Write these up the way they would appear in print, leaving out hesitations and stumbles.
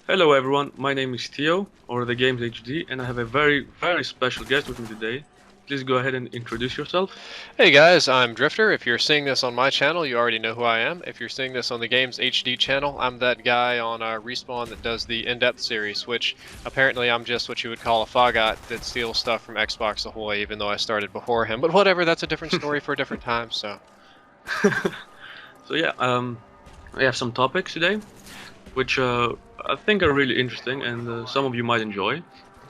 Hello everyone, my name is Theo, or thegameshd, and I have a very special guest with me today. Please go ahead and introduce yourself. Hey guys, I'm Driftor. If you're seeing this on my channel, you already know who I am. If you're seeing this on the Games HD channel, I'm that guy on Respawn that does the in-depth series, which apparently I'm just what you would call a fogot that steals stuff from Xbox Ahoy, even though I started before him. But whatever, that's a different story for a different time, so. So yeah, we have some topics today, which I think are really interesting and some of you might enjoy.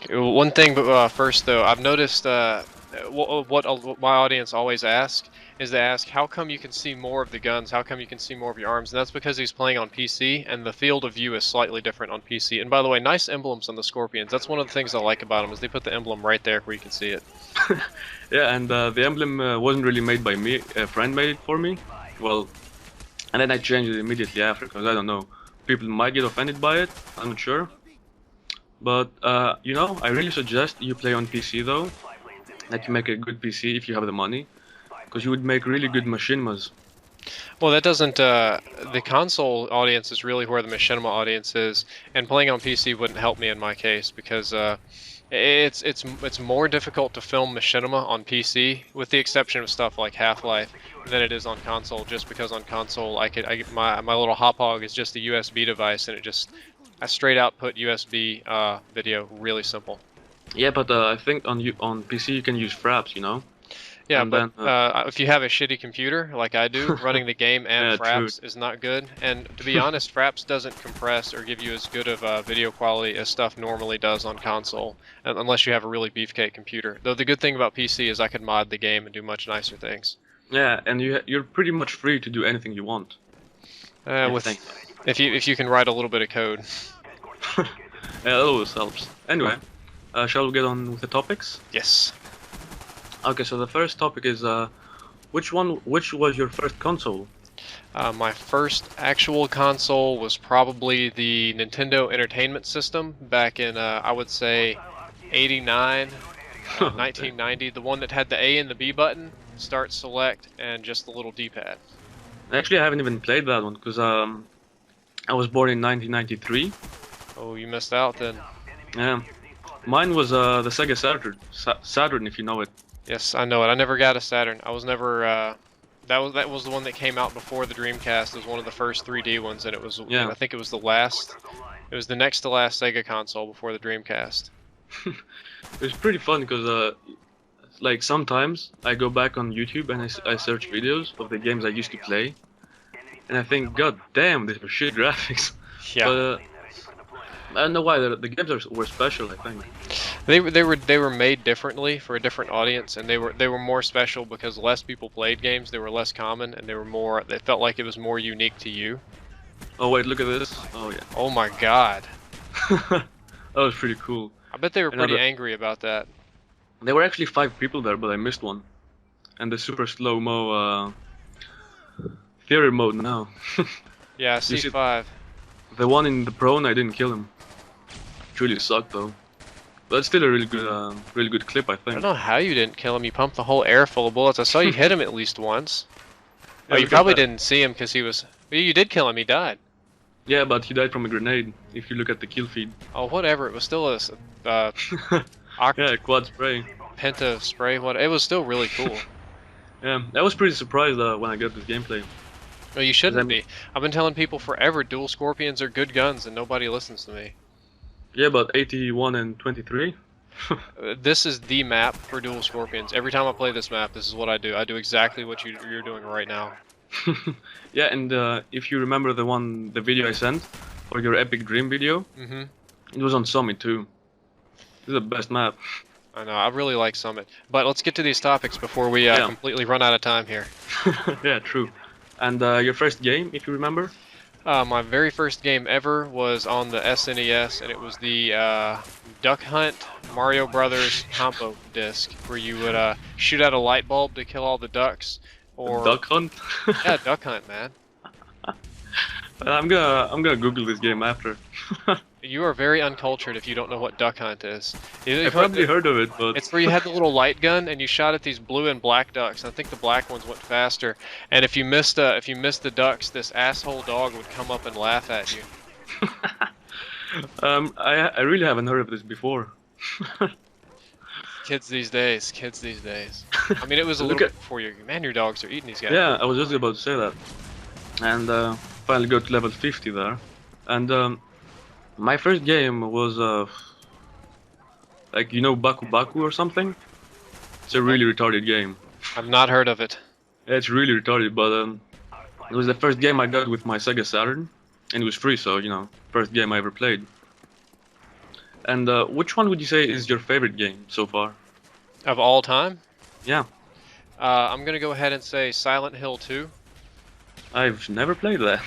One thing, but first though, I've noticed what my audience always asks is they ask, how come you can see more of the guns? How come you can see more of your arms? And that's because he's playing on PC, and the field of view is slightly different on PC. And by the way, nice emblems on the Scorpions. That's one of the things I like about them, is they put the emblem right there where you can see it. Yeah, and the emblem wasn't really made by me, a friend made it for me. Well, and then I changed it immediately after, because I don't know, people might get offended by it, I'm not sure. But, you know, I really suggest you play on PC though, that you make a good PC if you have the money, because you would make really good machinimas. Well, that doesn't. The console audience is really where the machinima audience is, and playing on PC wouldn't help me in my case because it's more difficult to film machinima on PC, with the exception of stuff like Half-Life, than it is on console. Just because on console, my little hop hog is just a USB device, and it just a straight output USB video, really simple. Yeah, but I think on PC you can use fraps, you know. Yeah, And but then, if you have a shitty computer like I do, running the game and yeah, true. fraps is not good. And to be honest, fraps doesn't compress or give you as good of video quality as stuff normally does on console, unless you have a really beefcake computer. Though the good thing about PC is I could mod the game and do much nicer things. Yeah, and you're pretty much free to do anything you want. If you can write a little bit of code. Yeah, that always helps. Anyway, shall we get on with the topics? Yes. Okay, so the first topic is which was your first console? My first actual console was probably the Nintendo Entertainment System back in, I would say, 89, 1990. The one that had the A and the B button, start, select, and just the little D-pad. Actually, I haven't even played that one because I was born in 1993. Oh, you missed out then. Yeah, mine was the Sega Saturn, if you know it. Yes, I know it. I never got a Saturn. I was never. That was the one that came out before the Dreamcast. It was one of the first 3D ones, and it was. Yeah. I think it was the last. It was the next to last Sega console before the Dreamcast. It was pretty fun because like sometimes I go back on YouTube and I search videos of the games I used to play, and I think, God damn, these were shit graphics. Yeah. But I don't know why the games were special. I think. They were made differently for a different audience, and they were more special because less people played games. They were less common, and they were more. They felt like it was more unique to you. Oh wait, look at this. Oh yeah. Oh my God. That was pretty cool. I bet they were pretty angry about that. There were actually 5 people there, but I missed one. And the super slow-mo theater mode now. Yeah, C5. The one in the prone, I didn't kill him. It really sucked though. But it's still a really good clip, I I think. don't know how you didn't kill him. You pumped the whole air full of bullets. I saw you hit him at least once. Yeah, Oh, you probably didn't see him because he was. Well, you did kill him. He died. Yeah, but he died from a grenade. If you look at the kill feed. Oh, whatever. It was still a Yeah, quad spray. penta spray. What? It was still really cool. Yeah, I was pretty surprised when I got this gameplay. No, you shouldn't be. I've been telling people forever dual Scorpions are good guns, and nobody listens to me. Yeah, but 81 and 23. This is the map for dual Scorpions. Every time I play this map, this is what I do. I do exactly what you're doing right now. Yeah, and if you remember the video I sent, or your Epic Dream video, it was on Summit too. This is the best map. I know, I really like Summit. But let's get to these topics before we completely run out of time here. Yeah, true. And your first game, if you remember? My very first game ever was on the SNES, and it was the Duck Hunt Mario Brothers combo disc, where you would shoot out a light bulb to kill all the ducks. Or Duck Hunt? Yeah, Duck Hunt, man. I'm gonna Google this game after. You are very uncultured if you don't know what Duck Hunt is. I probably heard of it, but it's where you had the little light gun and you shot at these blue and black ducks. I think the black ones went faster. And if you missed the ducks, this asshole dog would come up and laugh at you. I really haven't heard of this before. Kids these days, kids these days. I mean, it was a Look little at bit before your man. Your dogs are eating these guys. yeah, I was just about to say that, and finally got to level 50 there, and my first game was like Baku Baku or something. It's a really retarded game. I've not heard of it. Yeah, it's really retarded, but it was the first game I got with my Sega Saturn, and it was free, so first game I ever played. And which one would you say is your favorite game so far? Of all time? Yeah, I'm gonna go ahead and say Silent Hill 2. I've never played that.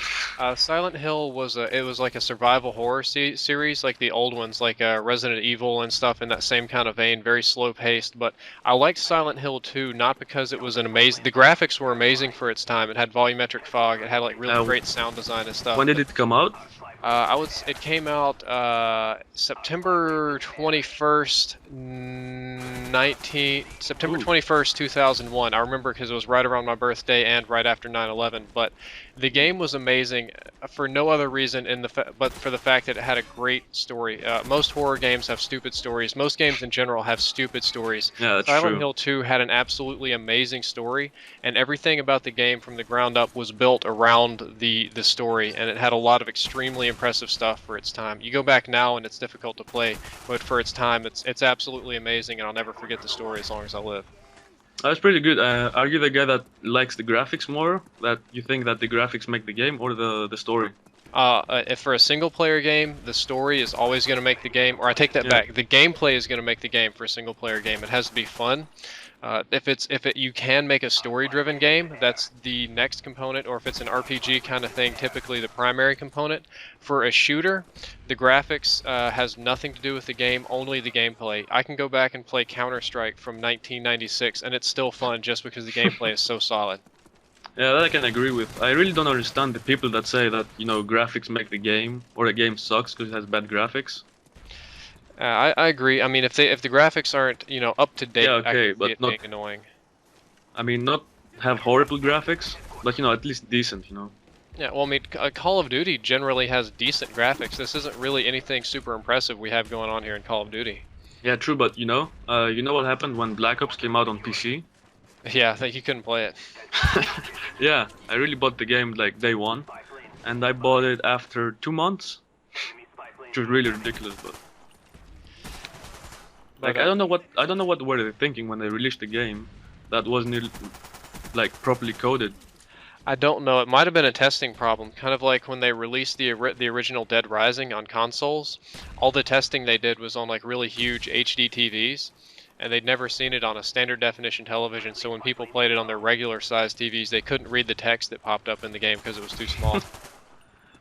Silent Hill was like a survival horror series, like the old ones, like Resident Evil and stuff in that same kind of vein, very slow paced. But I liked Silent Hill 2 not because it was an amazing. The graphics were amazing for its time. It had volumetric fog. It had like really great sound design and stuff. When did it come out? It came out September 21st, September 21st, 2001. I remember because it was right around my birthday and right after 9/11. But the game was amazing for no other reason but for the fact that it had a great story. Most horror games have stupid stories. Most games in general have stupid stories. Yeah, that's Silent true. Hill 2 had an absolutely amazing story, and everything about the game from the ground up was built around the story, and it had a lot of extremely impressive stuff for its time. You go back now and it's difficult to play, but for its time it's absolutely amazing, and I'll never forget the story as long as I live. That's pretty good. Are you the guy that likes the graphics more? That you think that the graphics make the game or the story? If for a single player game, the story is always going to make the game, or I take that back, the gameplay is going to make the game for a single player game. It has to be fun. You can make a story-driven game, that's the next component, or if it's an RPG kind of thing, typically the primary component. For a shooter, the graphics has nothing to do with the game, only the gameplay. I can go back and play Counter-Strike from 1996, and it's still fun just because the gameplay is so solid. Yeah, that I can agree with. I really don't understand the people that say that graphics make the game or a game sucks because it has bad graphics. I agree. I mean, if the graphics aren't up to date, Yeah, I okay, can see but it not. being annoying. I mean, not have horrible graphics, but at least decent. Yeah, well, I mean, Call of Duty generally has decent graphics. This isn't really anything super impressive we have going on here in Call of Duty. Yeah, true, but you know what happened when Black Ops came out on PC? Yeah, I think you couldn't play it. Yeah, I really bought the game like day one, and I bought it after 2 months, which was really ridiculous. But like, I don't know what were they thinking when they released the game that wasn't like properly coded. I don't know. It might have been a testing problem, kind of like when they released the original Dead Rising on consoles. All the testing they did was on like really huge HD TVs, and they'd never seen it on a standard definition television. So when people played it on their regular sized TVs, they couldn't read the text that popped up in the game because it was too small.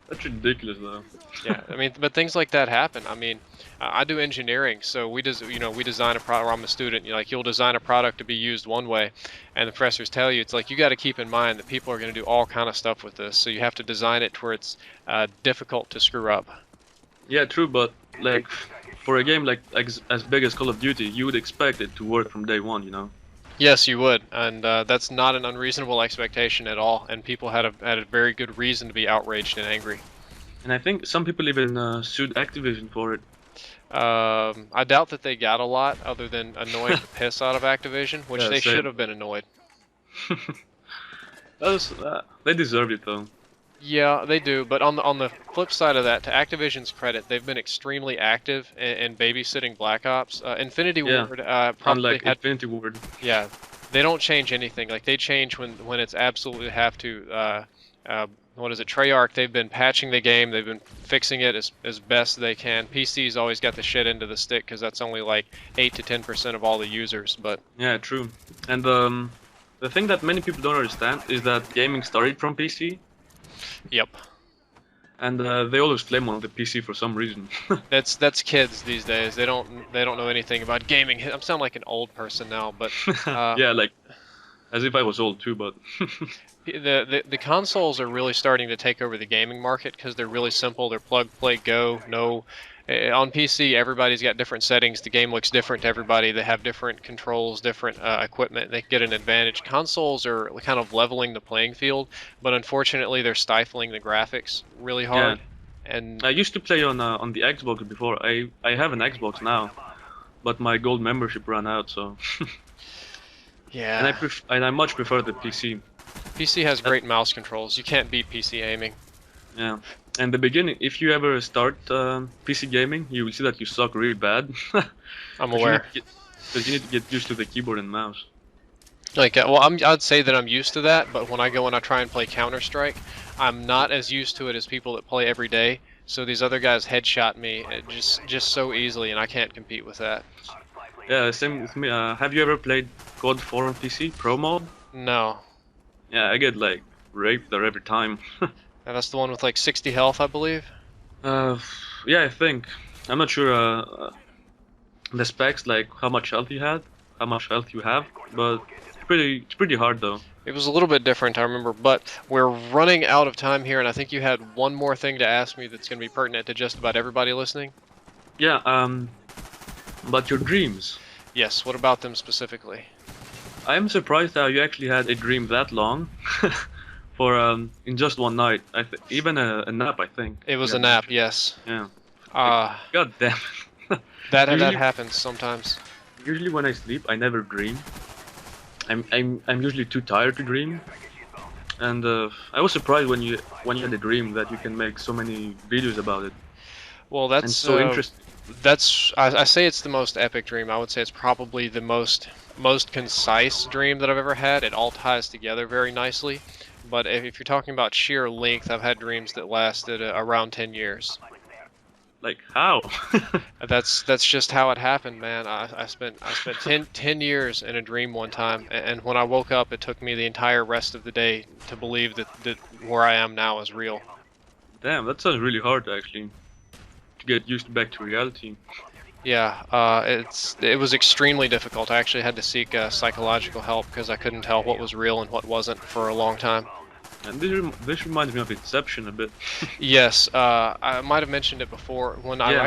That's ridiculous, though. Yeah, I mean, but things like that happen. I mean, I do engineering, so we design a product. I'm a student. You'll design a product to be used one way, and the professors tell you it's like you got to keep in mind that people are going to do all kind of stuff with this. So you have to design it to where it's difficult to screw up. Yeah, true, but like for a game like as big as Call of Duty, you would expect it to work from day one, Yes, you would, and that's not an unreasonable expectation at all. And people had a very good reason to be outraged and angry. And I think some people even sued Activision for it. I doubt that they got a lot, other than annoying the piss out of Activision, which Yeah, they same. should have been annoyed. They deserved it though. Yeah, they do. But on the flip side of that, to Activision's credit, they've been extremely active in babysitting Black Ops. Infinity Yeah, Ward probably Unlike had. Infinity Ward. Yeah, they don't change anything. Like they change when it's absolutely have to. What is it? Treyarch. They've been patching the game. They've been fixing it as best they can. PC's always got the shit into the stick because that's only like 8 to 10% of all the users. But Yeah, true. And the thing that many people don't understand is that gaming started from PC, yep, and they always flame on the PC for some reason. that's kids these days. They don't know anything about gaming. I'm sounding like an old person now, but Yeah, like as if I was old too, but the consoles are really starting to take over the gaming market because they're really simple. They're plug, play, go. No, on PC everybody's got different settings. The game looks different to everybody. They have different controls, different equipment. They get an advantage. Consoles are kind of leveling the playing field, but unfortunately they're stifling the graphics really hard. yeah. And I used to play on the Xbox before. I have an Xbox now, but my gold membership ran out. So yeah, and I much prefer the PC. PC has great mouse controls. You can't beat PC aiming. Yeah. And the beginning, if you ever start PC gaming, you will see that you suck really bad. I'm aware. Because you need to get used to the keyboard and mouse. Like, well, I'd say that I'm used to that, but when I go and I try and play Counter-Strike, I'm not as used to it as people that play every day. So these other guys headshot me just so easily, and I can't compete with that. Yeah, same with me. Have you ever played Drift0r on PC, Pro mode? No. Yeah, I get like raped there every time. And that's the one with like 60 health, I believe. Yeah, I think. I'm not sure the specs, like how much health you had, how much health you have, but it's pretty hard though. It was a little bit different, I remember, but we're running out of time here, and I think you had one more thing to ask me that's going to be pertinent to just about everybody listening. Yeah, but your dreams. Yes, what about them specifically? I'm surprised how you actually had a dream that long, for in just one night. Even a nap, I think. It was a nap, yes. Yeah. God damn it. that happens sometimes. Usually when I sleep, I never dream. I'm usually too tired to dream, and I was surprised when you had a dream that you can make so many videos about it. Well, that's and so interesting. I say it's the most epic dream. I would say it's probably the most concise dream that I've ever had. It all ties together very nicely. But if you're talking about sheer length, I've had dreams that lasted around 10 years. Like how? That's just how it happened, man. I spent 10 years in a dream one time, and when I woke up, it took me the entire rest of the day to believe that where I am now is real. Damn, that sounds really hard actually, to get used back to reality. Yeah, it was extremely difficult. I actually had to seek psychological help because I couldn't tell what was real and what wasn't for a long time. And this reminds me of Inception a bit. Yes, I might have mentioned it before. When I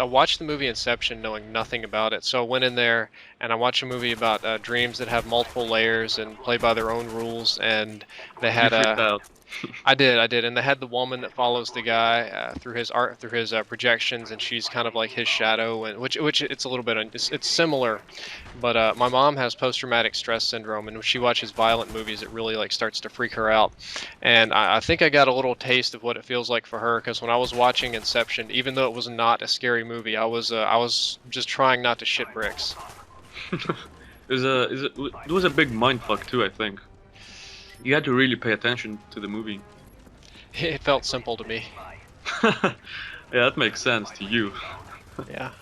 watched the movie Inception knowing nothing about it. So I went in there and I watched a movie about dreams that have multiple layers and play by their own rules. And they had I did, and they had the woman that follows the guy through his projections, and she's kind of like his shadow, and which it's a little bit it's similar, but my mom has post-traumatic stress syndrome, and when she watches violent movies, it really like starts to freak her out, and I think I got a little taste of what it feels like for her, because when I was watching Inception, even though it was not a scary movie, I was just trying not to shit bricks. It was a big mindfuck too, I think. You had to really pay attention to the movie. It felt simple to me. Yeah, that makes sense to you. Yeah.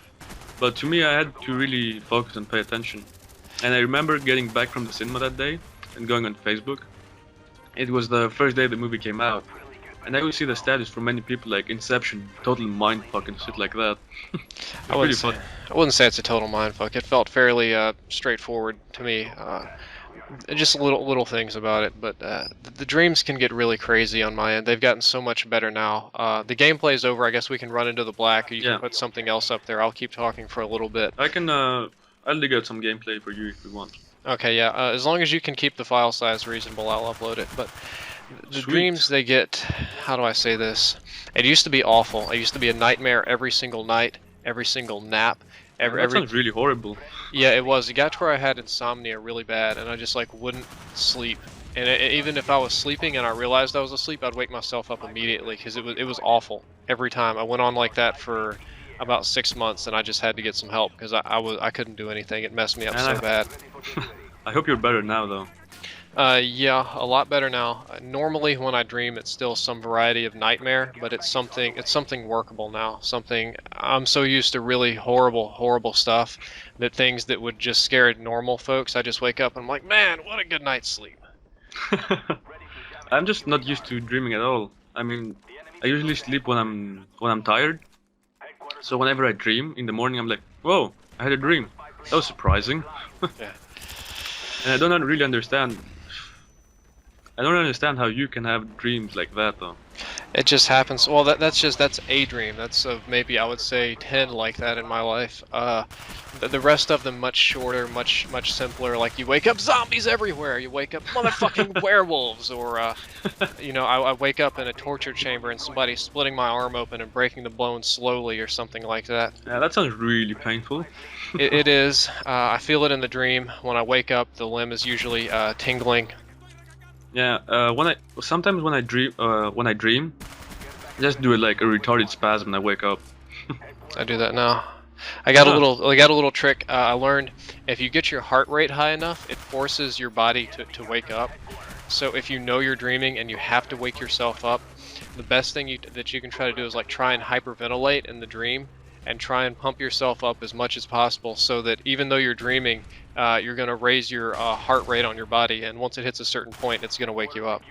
But to me, I had to really focus and pay attention. And I remember getting back from the cinema that day and going on Facebook. It was the first day the movie came out. And I would see the status from many people like Inception, total mindfuck and shit like that. I wouldn't say it's a total mindfuck. It felt fairly straightforward to me. Just little things about it, but the dreams can get really crazy on my end. They've gotten so much better now. The gameplay is over. I guess we can run into the black. You can put something else up there. I'll keep talking for a little bit. I'll dig out some gameplay for you if you want. Okay, yeah. As long as you can keep the file size reasonable, I'll upload it. But the dreams they get, how do I say this? It used to be awful. It used to be a nightmare every single night, every single nap. That sounds really horrible. Yeah, it was. It got to where I had insomnia really bad, and I just like wouldn't sleep. And even if I was sleeping and I realized I was asleep, I'd wake myself up immediately because it was awful every time. I went on like that for about 6 months, and I just had to get some help because I couldn't do anything. It messed me up so bad. I hope you're better now, though. Yeah, a lot better now. Normally, when I dream, it's still some variety of nightmare, but it's something workable now. Something I'm so used to really horrible stuff that things that would just scare normal folks, I just wake up and I'm like, man, what a good night's sleep. I'm just not used to dreaming at all. I mean, I usually sleep when I'm tired. So whenever I dream in the morning, I'm like, whoa, I had a dream. That was surprising. Yeah. And I don't really understand. I don't understand how you can have dreams like that, though. It just happens. Well, that's a dream. That's maybe I would say 10 like that in my life. The rest of them much shorter, much simpler. Like you wake up zombies everywhere. You wake up motherfucking werewolves, or you know, I wake up in a torture chamber and somebody's splitting my arm open and breaking the bone slowly or something like that. Yeah, that sounds really painful. It is. I feel it in the dream. When I wake up, the limb is usually tingling. Yeah, sometimes when I dream, I just do it like a retarded spasm when I wake up. I do that now. I got Ah. a little trick. I learned if you get your heart rate high enough, it forces your body to wake up. So if you know you're dreaming and you have to wake yourself up, the best thing that you can try to do is like try and hyperventilate in the dream and try and pump yourself up as much as possible, so that even though you're dreaming, you're going to raise your heart rate on your body, and once it hits a certain point, it's going to wake you up.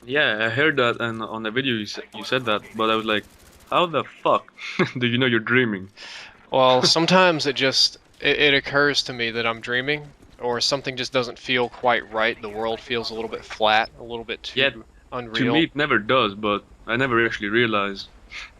Yeah, I heard that, and on the video you said that, but I was like, how the fuck do you know you're dreaming? Well, sometimes it occurs to me that I'm dreaming, or something just doesn't feel quite right. The world feels a little bit flat, a little bit too Yeah, unreal. To me it never does, but I never actually realized.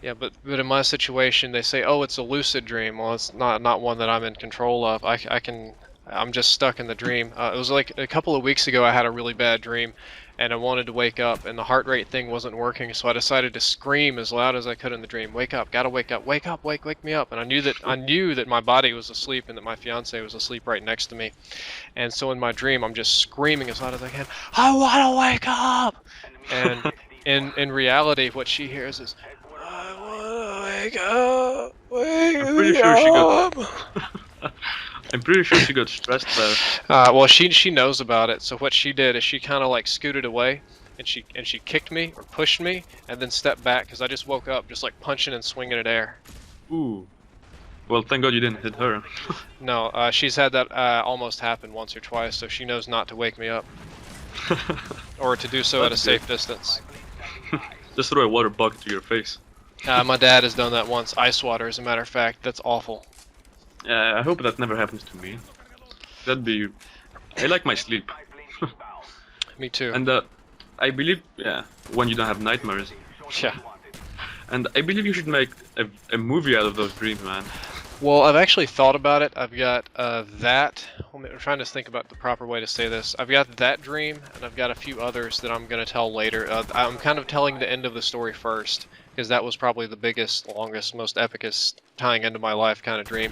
Yeah, but in my situation, they say, oh, it's a lucid dream. Well, it's not one that I'm in control of. I'm just stuck in the dream. It was like a couple of weeks ago, I had a really bad dream, and I wanted to wake up, and the heart rate thing wasn't working, so I decided to scream as loud as I could in the dream. Wake up! Gotta wake up! Wake up! Wake me up! And I knew that my body was asleep and that my fiance was asleep right next to me, and so in my dream, I'm just screaming as loud as I can. I wanna wake up! And in reality, what she hears is, I wanna wake up! Wake I'm pretty me sure she up! got. I'm pretty sure she got stressed there. Well, she knows about it. So what she did is she kind of like scooted away, and she kicked me or pushed me, and then stepped back because I just woke up just like punching and swinging at air. Ooh. Well, thank God you didn't hit her. No, she's had that almost happen once or twice, so she knows not to wake me up or to do so at a That's safe distance. Just throw a water bucket to your face. My dad has done that once. Ice water, as a matter of fact. That's awful. Yeah, I hope that never happens to me. That'd be. I like my sleep. Me too. And I believe, yeah, when you don't have nightmares. Yeah. And I believe you should make a movie out of those dreams, man. Well, I've actually thought about it. I've got that. I'm trying to think about the proper way to say this. I've got that dream, and I've got a few others that I'm going to tell later. I'm kind of telling the end of the story first, because that was probably the biggest, longest, most epicest tying into my life kind of dream.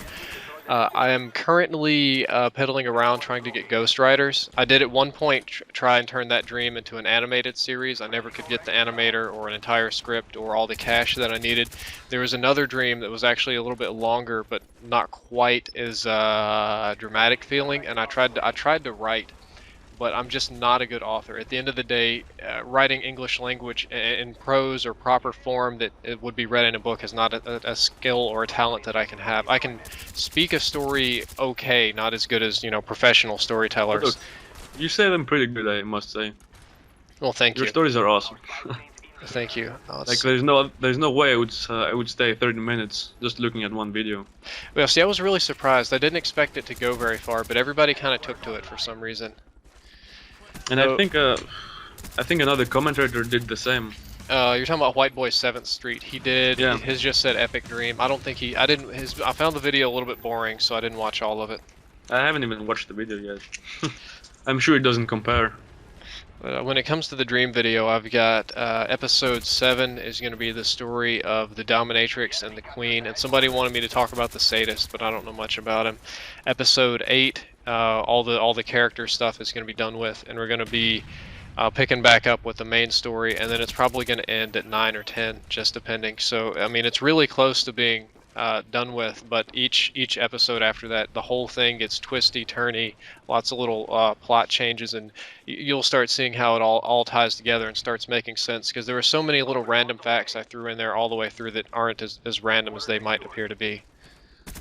I am currently pedaling around trying to get Ghost Riders. I did at one point try and turn that dream into an animated series. I never could get the animator or an entire script or all the cash that I needed. There was another dream that was actually a little bit longer, but not quite as dramatic feeling, and I tried to write, but I'm just not a good author. At the end of the day, writing English language in prose or proper form that it would be read in a book is not a skill or a talent that I can have. I can speak a story okay, not as good as, you know, professional storytellers. Look, you say them pretty good, I must say. Well, thank Your you. stories are awesome. Thank you. Like there's no way I would stay 30 minutes just looking at one video. Well, see, I was really surprised. I didn't expect it to go very far, but everybody kind of took to it for some reason. And So- I think another commentator did the same. You're talking about White Boy 7th Street. He did. Yeah. His just said Epic Dream. I don't think he. I didn't. I found the video a little bit boring, so I didn't watch all of it. I haven't even watched the video yet. I'm sure it doesn't compare. When it comes to the dream video, I've got episode 7 is going to be the story of the dominatrix and the queen, and somebody wanted me to talk about the sadist, but I don't know much about him. Episode 8, all the character stuff is going to be done with, and we're going to be picking back up with the main story, and then it's probably going to end at 9 or 10, just depending. So I mean, it's really close to being done with, but each episode after that, the whole thing gets twisty, turny, lots of little plot changes, and you'll start seeing how it all ties together and starts making sense, because there were so many little random facts I threw in there all the way through that aren't as random as they might appear to be.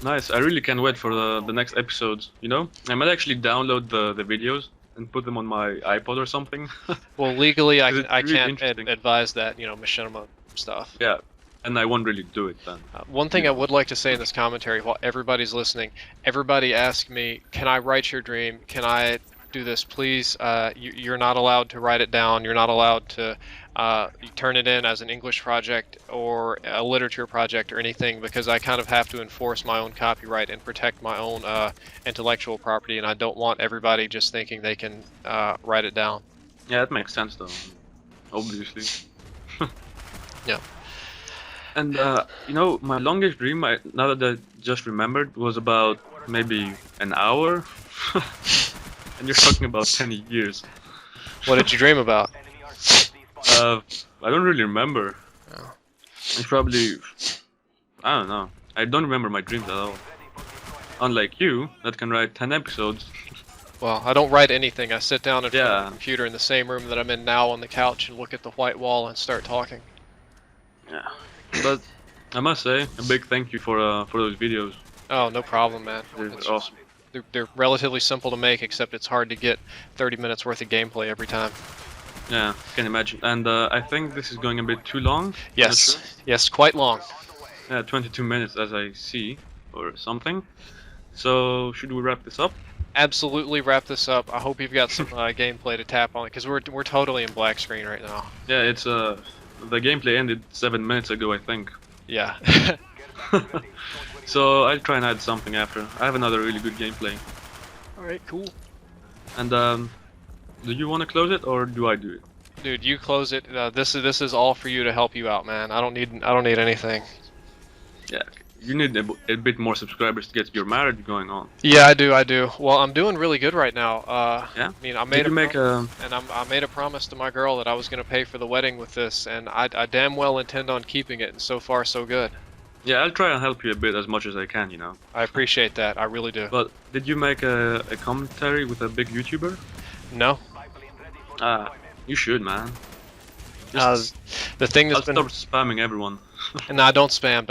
Nice. I really can't wait for the next episodes. You know, I might actually download the videos and put them on my iPod or something. Well, legally, I It's really can't interesting. advise that, you know, machinima stuff. Yeah, and I won't really do it then. One thing I would like to say in this commentary, while everybody's listening, everybody asked me, can I write your dream? Can I do this? Please, you're not allowed to write it down. You're not allowed to you turn it in as an English project or a literature project or anything, because I kind of have to enforce my own copyright and protect my own intellectual property, and I don't want everybody just thinking they can write it down. Yeah, that makes sense though. Obviously. Yeah. And you know, my longest dream, now that I just remembered, was about maybe an hour. And you're talking about 10 years. What did you dream about? I don't really remember. Oh. It's probably, I don't know. I don't remember my dreams at all. Unlike you, that can write 10 episodes. Well, I don't write anything. I sit down in front of Yeah. the computer in the same room that I'm in now on the couch and look at the white wall and start talking. Yeah. But I must say, a big thank you for those videos. Oh, no problem, man. They're It's- awesome. They're relatively simple to make, except it's hard to get 30 minutes worth of gameplay every time. Yeah, can imagine. And I think this is going a bit too long. I'm not Yes, sure. yes, quite long. Yeah, 22 minutes as I see, or something. So, should we wrap this up? Absolutely wrap this up. I hope you've got some gameplay to tap on it, because we're totally in black screen right now. Yeah, it's the gameplay ended 7 minutes ago, I think. Yeah. So I'll try and add something after. I have another really good gameplay. Alright, cool. And do you want to close it or do I do it? Dude, you close it. This is all for you to help you out, man. I don't need anything. Yeah, you need a bit more subscribers to get your marriage going on. Yeah, I do. Well, I'm doing really good right now. Yeah. I mean, I Did made you make a? I made a promise to my girl that I was going to pay for the wedding with this, and I damn well intend on keeping it, and so far so good. Yeah, I'll try and help you a bit as much as I can, you know. I appreciate that. I really do. But did you make a commentary with a big YouTuber? No. You should, man. The thing I'll that's been stop spamming everyone. Nah, don't spam.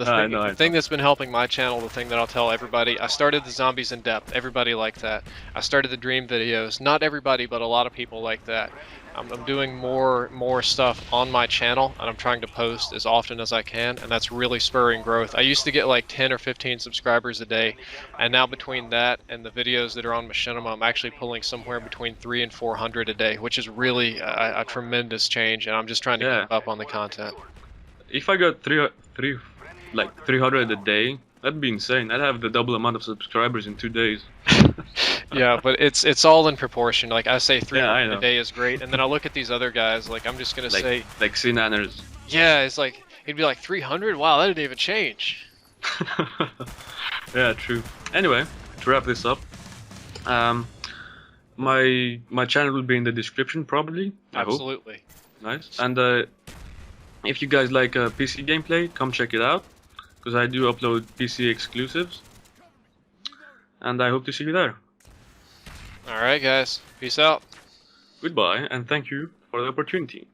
I know. The thing that's been helping my channel, the thing that I'll tell everybody, I started the Zombies in Depth. Everybody liked that. I started the Dream videos. Not everybody, but a lot of people like that. I'm doing more stuff on my channel, and I'm trying to post as often as I can, and that's really spurring growth. I used to get like 10 or 15 subscribers a day, and now between that and the videos that are on Machinima, I'm actually pulling somewhere between 300 and 400 a day, which is really a tremendous change, and I'm just trying to keep up on the content. If I got 300 a day, that'd be insane. I'd have the double amount of subscribers in 2 days. Yeah, but it's all in proportion. Like I say, 300 know. a day is great, and then I look at these other guys. Like I'm just gonna say, like seananners. yeah, it's like he'd be like 300. Wow, that didn't even change. Yeah, true. Anyway, to wrap this up, my channel will be in the description probably. I hope. Absolutely. Nice. And if you guys like PC gameplay, come check it out, because I do upload PC exclusives. And I hope to see you there. All right, guys. Peace out. Goodbye, and thank you for the opportunity.